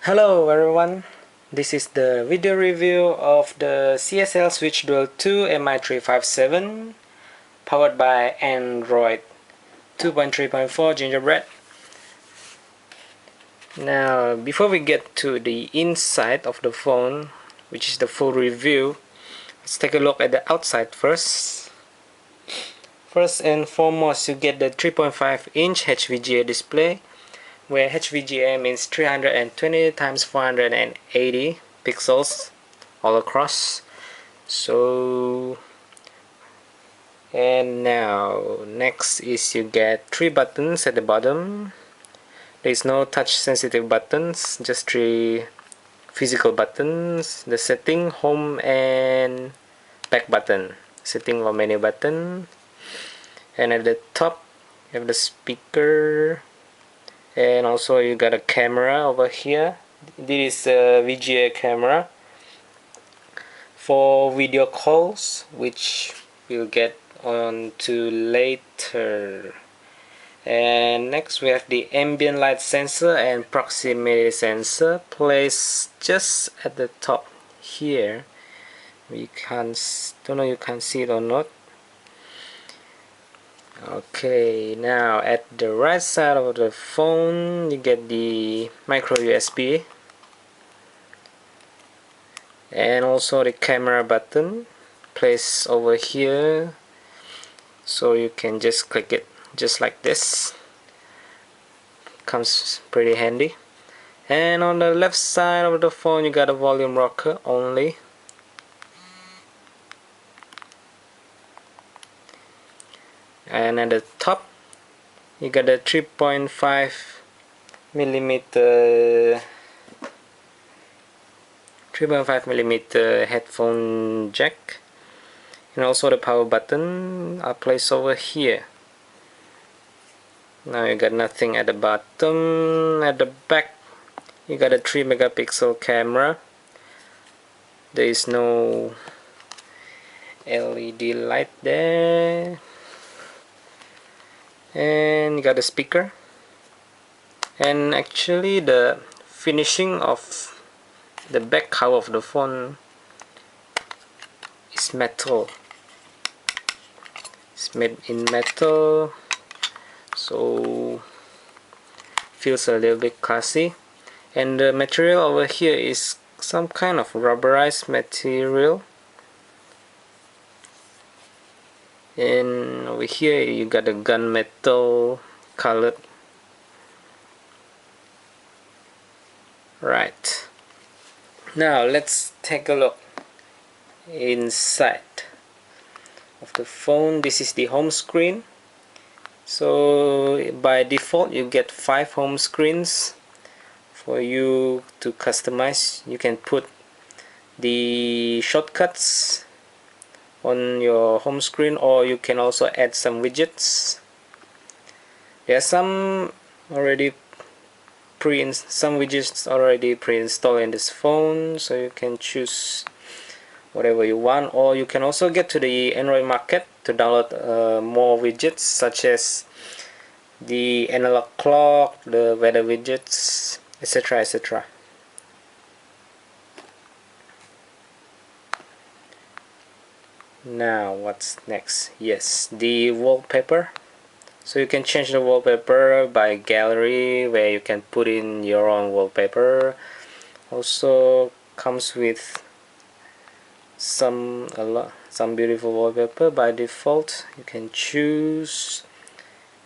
Hello everyone, this is the video review of the CSL Switch Dual 2 Mi357 powered by Android 2.3.4 Gingerbread. Now before we get to the inside of the phone, which is the full review, let's take a look at the outside first. First and foremost, you get the 3.5-inch HVGA display, where HVGA means 320 times 480 pixels all across. And now next is you get 3 buttons at the bottom. There is no touch sensitive buttons, just 3 physical buttons: the setting, home and back button, setting or menu button. And at the top you have the speaker, and also you got a camera over here. This is a VGA camera for video calls, which we'll get on to later. And next we have the ambient light sensor and proximity sensor placed just at the top here. We don't know you can see it or not. Okay, now at the right side of the phone you get the micro USB and also the camera button placed over here, so you can just click it just like this. Comes pretty handy. And on the left side of the phone you got a volume rocker only. And at the top you got a 3.5 millimeter headphone jack, and also the power button are placed over here. Now you got nothing at the bottom. At the back you got a 3 megapixel camera. There is no LED light there. And you got a speaker, and actually the finishing of the back cover of the phone is metal. It's made in metal, so feels a little bit classy. And the material over here is some kind of rubberized material. And over here you got a gunmetal colored. Right, now let's take a look inside of the phone. This is the home screen. So by default you get 5 home screens. For you to customize, you can put the shortcuts on your home screen, or you can also add some widgets. There are some widgets already pre-installed in this phone, so you can choose whatever you want. Or you can also get to the Android market to download more widgets, such as the analog clock, the weather widgets, etc, etc. Now what's next? Yes, the wallpaper. So you can change the wallpaper by gallery, where you can put in your own wallpaper. Also comes with some beautiful wallpaper by default you can choose.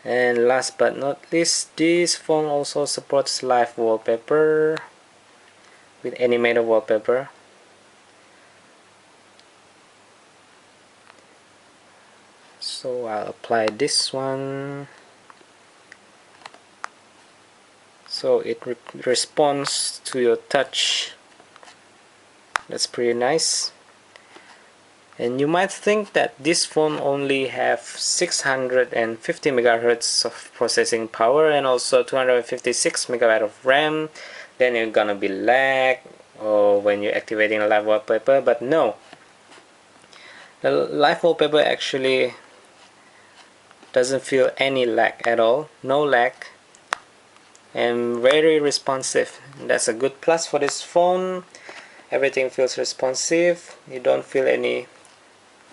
And last but not least, this phone also supports live wallpaper with animated wallpaper. So I'll apply this one, so it responds to your touch. That's pretty nice. And you might think that this phone only have 650 MHz of processing power and also 256 MB of RAM, then you're gonna be lag or when you're activating a live wallpaper. But no, the live wallpaper actually doesn't feel any lag at all, no lag, and very responsive. That's a good plus for this phone. Everything feels responsive. You don't feel any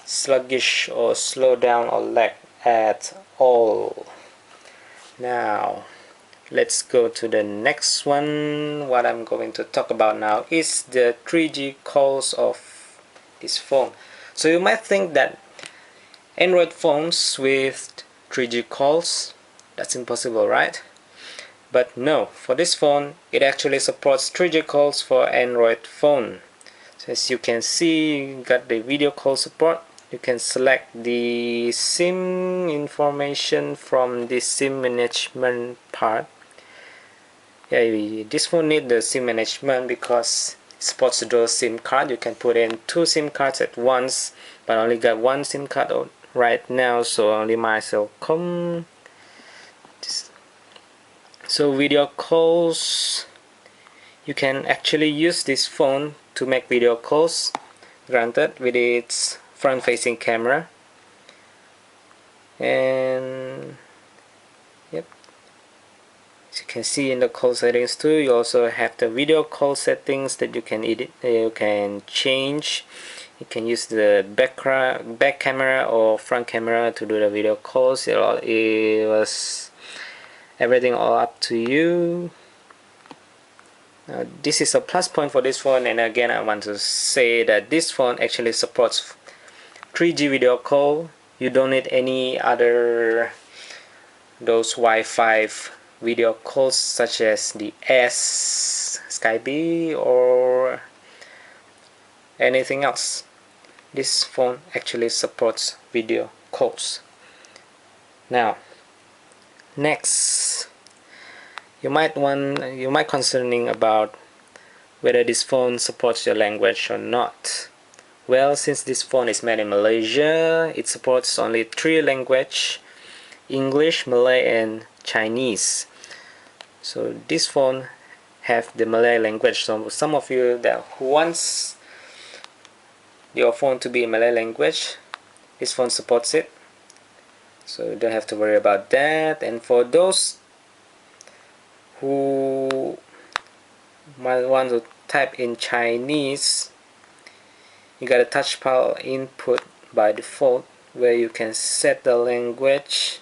sluggish or slow down or lag at all. Now let's go to the next one. What I'm going to talk about now is the 3G calls of this phone. So you might think that Android phones with 3G calls, that's impossible, right? But no, for this phone it actually supports 3G calls for Android phone. So as you can see, you got the video call support. You can select the SIM information from the SIM management part. Yeah, this phone need the SIM management because it supports dual SIM card. You can put in 2 SIM cards at once, but I only got 1 SIM card right now, so only myself come. So video calls, you can actually use this phone to make video calls, granted with its front-facing camera. And yep, as you can see in the call settings too, you also have the video call settings that you can edit, you can change. You can use the back camera or front camera to do the video calls. It was everything all up to you. Now, this is a plus point for this phone, and again I want to say that this phone actually supports 3G video call. You don't need any other those Wi-Fi video calls such as the Skype or anything else. This phone actually supports video calls. Now next, you might concerning about whether this phone supports your language or not. Well, since this phone is made in Malaysia, it supports only 3 languages: English, Malay, and Chinese. So this phone have the Malay language. So some of you that who wants your phone to be in Malay language, this phone supports it. So you don't have to worry about that. And for those who might want to type in Chinese, you got a touch panel input by default where you can set the language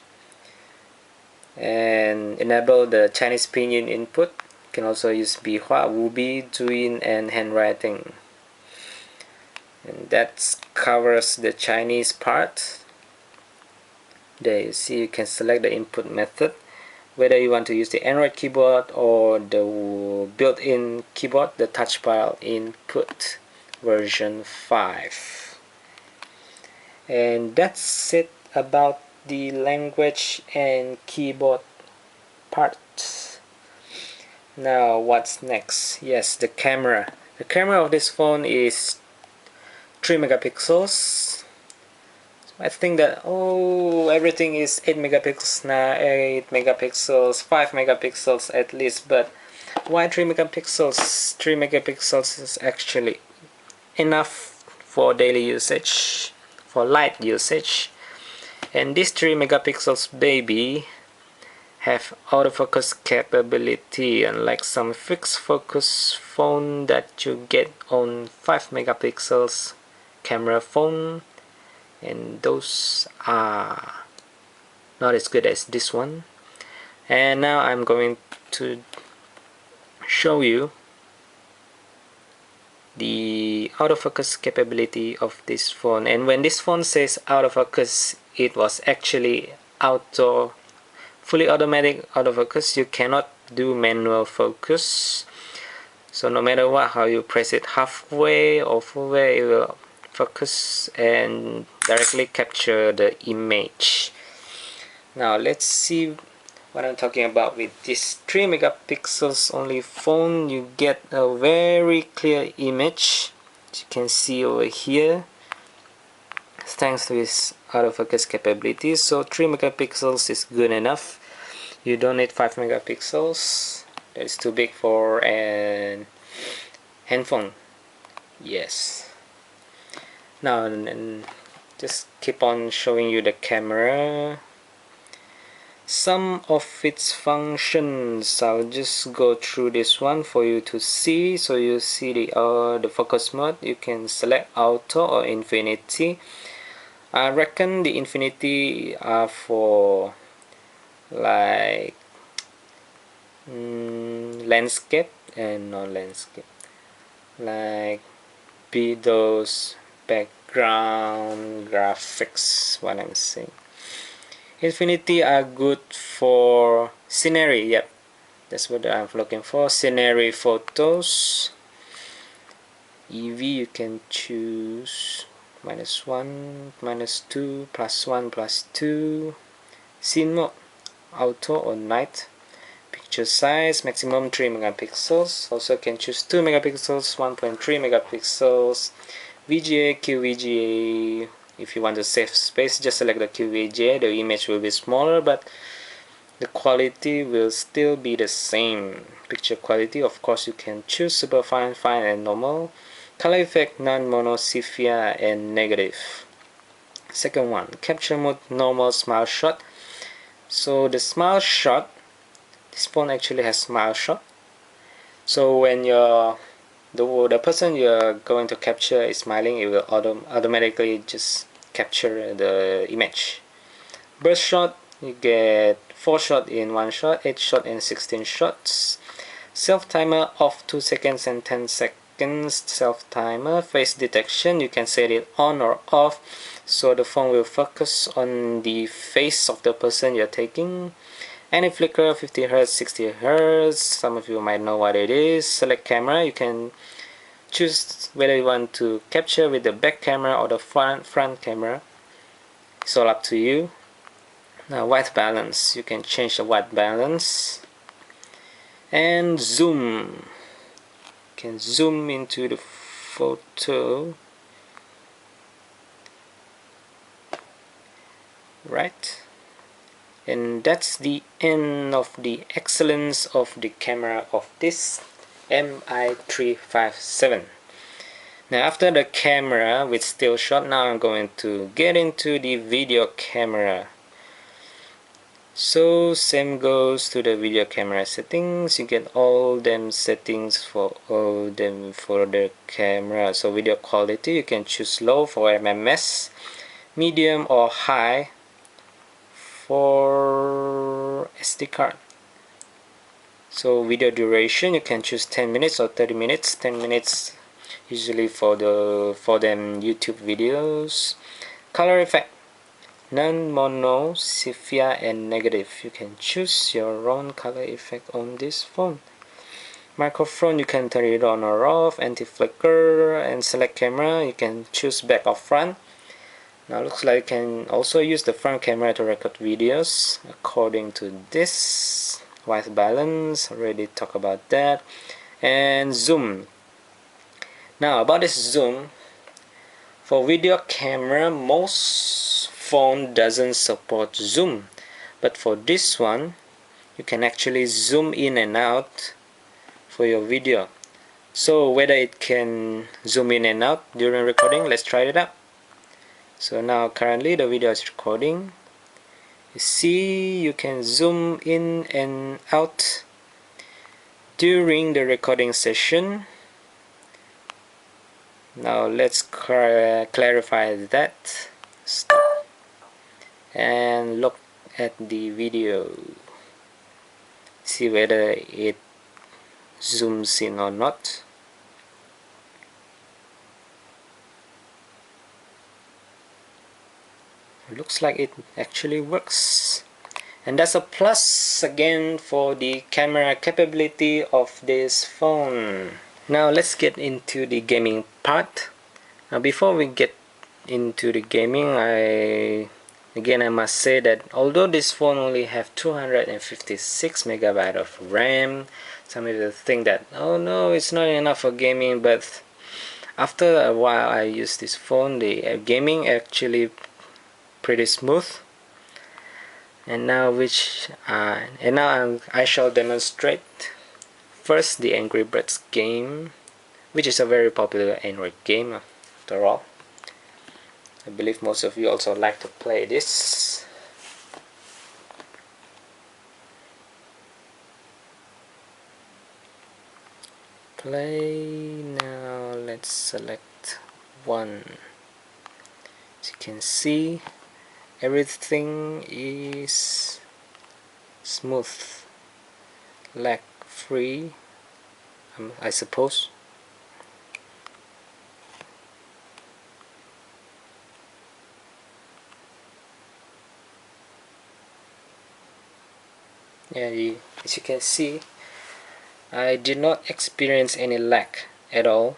and enable the Chinese pinyin input. You can also use Bihua, Wubi, Zhuyin, and handwriting. And that covers the Chinese part. There you see, you can select the input method, whether you want to use the Android keyboard or the built-in keyboard, the touch bar input version 5. And that's it about the language and keyboard parts. Now what's next? Yes, the camera. The camera of this phone is 3 megapixels. I think that everything is 8 megapixels now, 8 megapixels, 5 megapixels at least, but why 3 megapixels? 3 megapixels is actually enough for daily usage, for light usage. And this 3 megapixels baby have autofocus capability, unlike some fixed focus phone that you get on 5 megapixels camera phone, and those are not as good as this one. And now I'm going to show you the autofocus capability of this phone. And when this phone says autofocus, it was actually fully automatic autofocus. You cannot do manual focus, so no matter what, how you press it halfway or full way, it will focus and directly capture the image. Now let's see what I'm talking about. With this 3 megapixels only phone, you get a very clear image, as you can see over here, thanks to its autofocus capabilities. So 3 megapixels is good enough. You don't need 5 megapixels. That is too big for an handphone. Yes. Now and just keep on showing you the camera. some of its functions. I'll just go through this one for you to see. So you see the focus mode. You can select auto or infinity. I reckon the infinity are for like landscape and non-landscape, like be those background graphics. What I'm saying, infinity are good for scenery. Yep, that's what I'm looking for. Scenery photos. EV you can choose -1, -2, +1, +2. Scene mode, auto or night. Picture size, maximum 3 megapixels. Also can choose 2 megapixels, 1.3 megapixels. VGA, QVGA. If you want to save space, just select the QVGA. The image will be smaller, but the quality will still be the same. Picture quality, of course, you can choose super fine, fine, and normal. Color effect, non-mono, sepia, and negative. Second one, capture mode, normal, smile shot. So the smile shot, this phone actually has smile shot. So when the person you're going to capture is smiling, it will automatically just capture the image. Burst shot, you get 4 shots in 1 shot, 8 shots in 16 shots. Self timer off 2 seconds and 10 seconds. Self timer. Face detection, you can set it on or off, so the phone will focus on the face of the person you're taking. Any flicker, 50 Hz, 60 Hz. Some of you might know what it is. Select camera, you can choose whether you want to capture with the back camera or the front camera. It's all up to you. Now white balance, you can change the white balance. And zoom, you can zoom into the photo, right? And that's the end of the excellence of the camera of this Mi357. Now after the camera with still shot, now I'm going to get into the video camera. So same goes to the video camera settings. You get all them settings for all them for the camera. So video quality, you can choose low for MMS, medium or high for SD card. So video duration, you can choose 10 minutes or 30 minutes. 10 minutes usually for them YouTube videos. Color effect, non-mono, sepia, and negative. You can choose your own color effect on this phone. Microphone, you can turn it on or off. Anti-flicker, and select camera, you can choose back or front. Now looks like you can also use the front camera to record videos according to this. White balance, already talked about that. And zoom. Now about this zoom, for video camera most phone doesn't support zoom, but for this one you can actually zoom in and out for your video. So whether it can zoom in and out during recording, let's try it out. So now currently the video is recording. You see you can zoom in and out during the recording session. Now let's clarify that. Stop and look at the video. See whether it zooms in or not. Looks like it actually works, and that's a plus again for the camera capability of this phone. Now let's get into the gaming part. Now before we get into the gaming, I must say that although this phone only have 256 megabyte of RAM, some people think that, oh no, it's not enough for gaming, but after a while I use this phone, the gaming actually pretty smooth. And now I shall demonstrate first the Gingerbread game, which is a very popular Android game after all. I believe most of you also like to play this. Play. Now let's select one. As you can see, everything is smooth, lag free, I suppose. Yeah, as you can see, I did not experience any lag at all.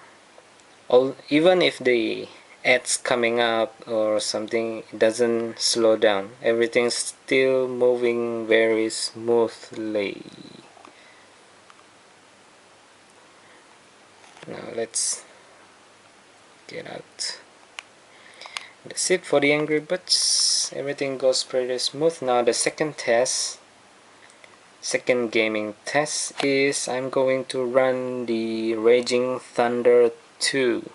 Even if the ads coming up or something, it doesn't slow down. Everything's still moving very smoothly. Now let's get out. That's it for the Angry Birds. Everything goes pretty smooth. Now the second gaming test is I'm going to run the Raging Thunder 2.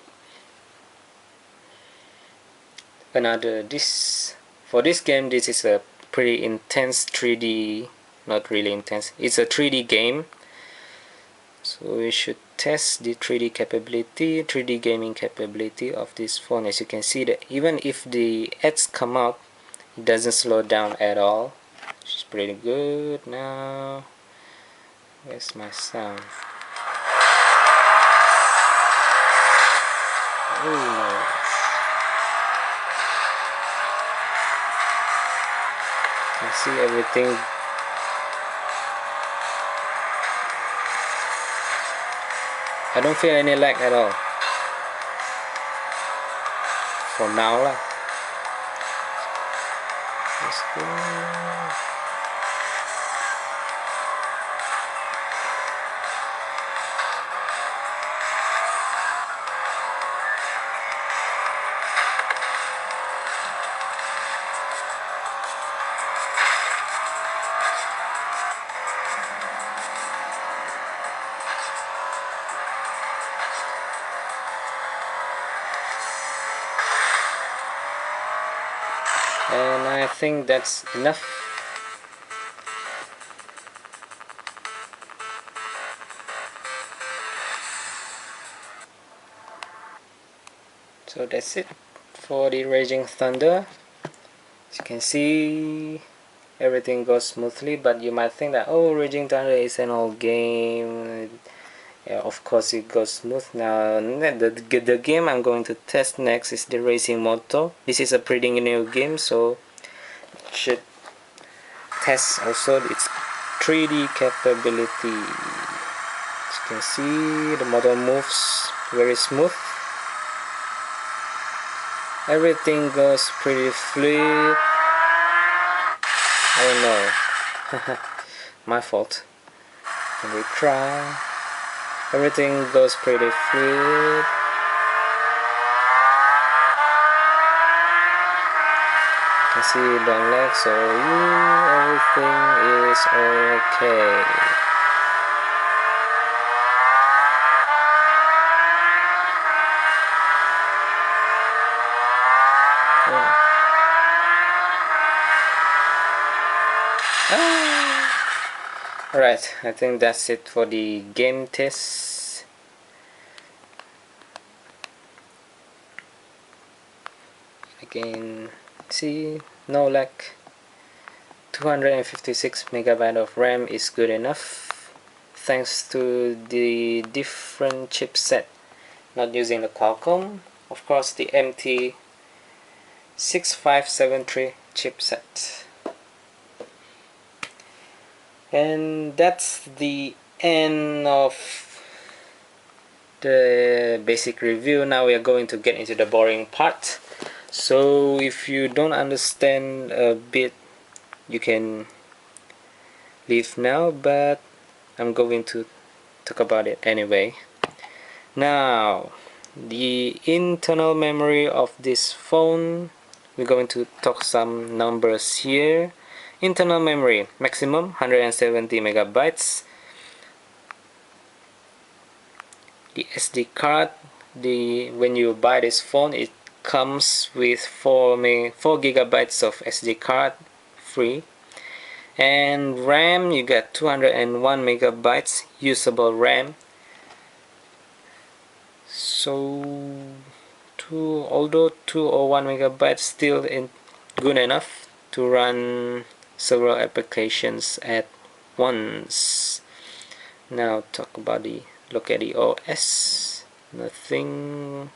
For this game, this is a pretty intense 3D, not really intense, it's a 3D game. So we should test the 3D gaming capability of this phone. As you can see, that even if the ads come out, it doesn't slow down at all, which is pretty good. Now, where's my sound? Oh no. You can see everything. I don't feel any lag at all. For now lah. Let's go. And I think that's enough. So that's it for the Raging Thunder. As you can see, everything goes smoothly, but you might think that, oh, Raging Thunder is an old game. Yeah, of course it goes smooth. Now the game I'm going to test next is the Racing Moto. This is a pretty new game, so it should test also its 3D capability. As you can see, the motor moves very smooth. Everything goes pretty fluid. Oh no, my fault. Can we try? Everything goes pretty fluid. You can see the lag, so everything is okay. Alright, I think that's it for the game test. Again, see, no lag. 256 megabyte of RAM is good enough, thanks to the different chipset, not using the Qualcomm, of course the Mi357 chipset. And that's the end of the basic review. Now we are going to get into the boring part. So if you don't understand a bit, you can leave now, but I'm going to talk about it anyway. Now, the internal memory of this phone, we're going to talk some numbers here. Internal memory maximum 170 megabytes. The SD card, when you buy this phone, it comes with 4 gigabytes of SD card free. And RAM, you get 201 megabytes usable RAM. So although 2 or 1 megabytes still good enough to run several applications at once. Now look at the OS. Nothing.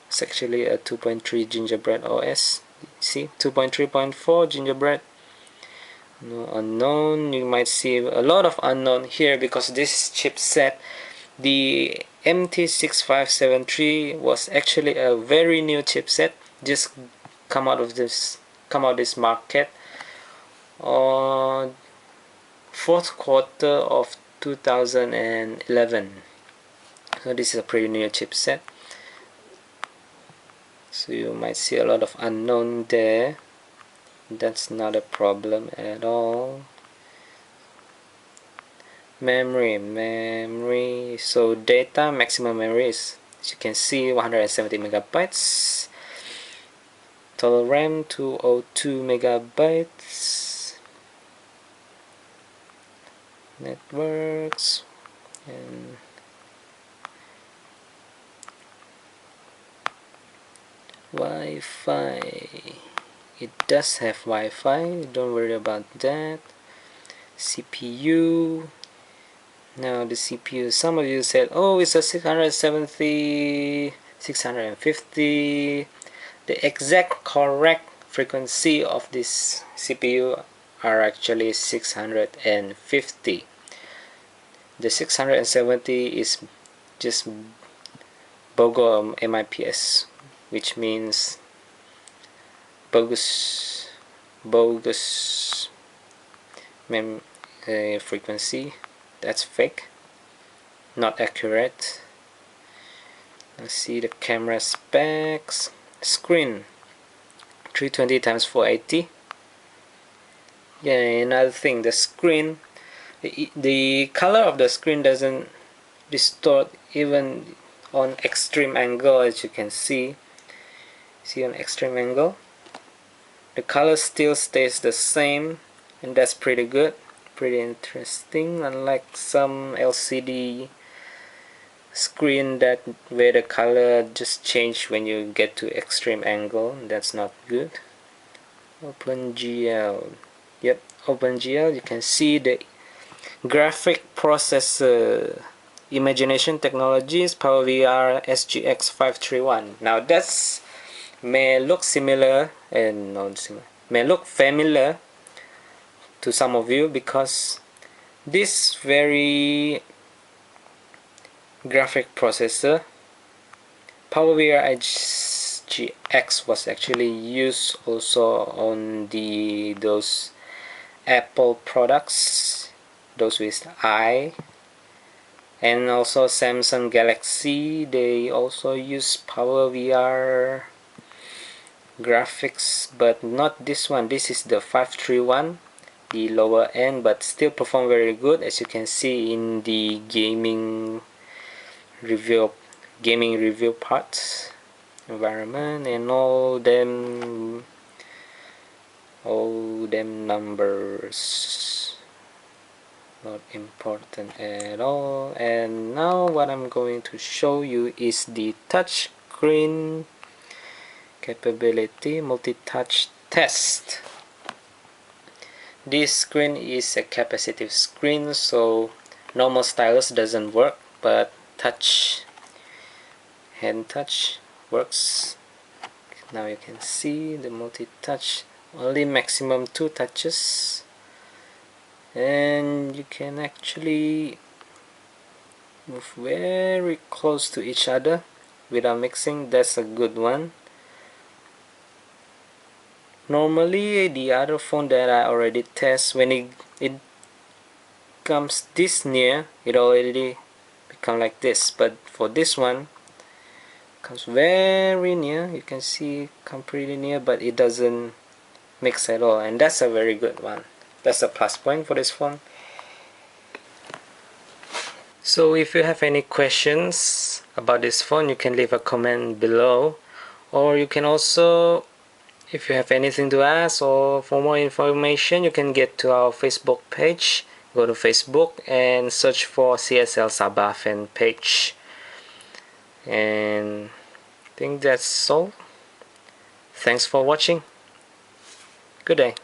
It's actually a 2.3 Gingerbread OS. See, 2.3.4 Gingerbread. No unknown. You might see a lot of unknown here because this chipset, the Mi357 was actually a very new chipset, just come out this market on fourth quarter of 2011. So this is a pretty new chipset. So you might see a lot of unknown there. That's not a problem at all. Memory. So data maximum memory is, as you can see, 170 megabytes. Total RAM 202 megabytes. Networks and Wi-Fi. It does have Wi-Fi, don't worry about that. CPU. Now the CPU, some of you said, oh, it's a 670, 650. The exact correct frequency of this CPU are actually 650. The 670 is just BOGO MIPS, which means bogus frequency. That's fake, not accurate. Let's see the camera specs. Screen 320 x 480. Yeah, another thing, the screen, the color of the screen doesn't distort even on extreme angle. As you can see on extreme angle, the color still stays the same, and that's pretty good, pretty interesting, unlike some LCD screen where the color just change when you get to extreme angle. That's not good. OpenGL. Yep, OpenGL. You can see the graphic processor, Imagination Technologies PowerVR SGX 531. Now that's may look similar and may look familiar to some of you, because this very graphic processor PowerVR SGX was actually used also on those Apple products, those with I, and also Samsung Galaxy. They also use PowerVR graphics, but not this one. This is the 531, the lower end, but still perform very good, as you can see in the gaming review parts, environment, and all them numbers, not important at all. And now what I'm going to show you is the touch screen capability multi-touch test. This screen is a capacitive screen, so normal stylus doesn't work, but hand touch works. Now you can see the multi-touch, only maximum 2 touches, and you can actually move very close to each other without mixing. That's a good one. Normally the other phone that I already test, when it comes this near, it already become like this, but for this one comes very near. You can see come pretty near, but it doesn't mix at all, and that's a very good one. That's a plus point for this phone. So if you have any questions about this phone, you can leave a comment below, or you can also, if you have anything to ask or for more information, you can get to our Facebook page. Go to Facebook and search for CSL Sabah fan page. And I think that's all. Thanks for watching. Good day.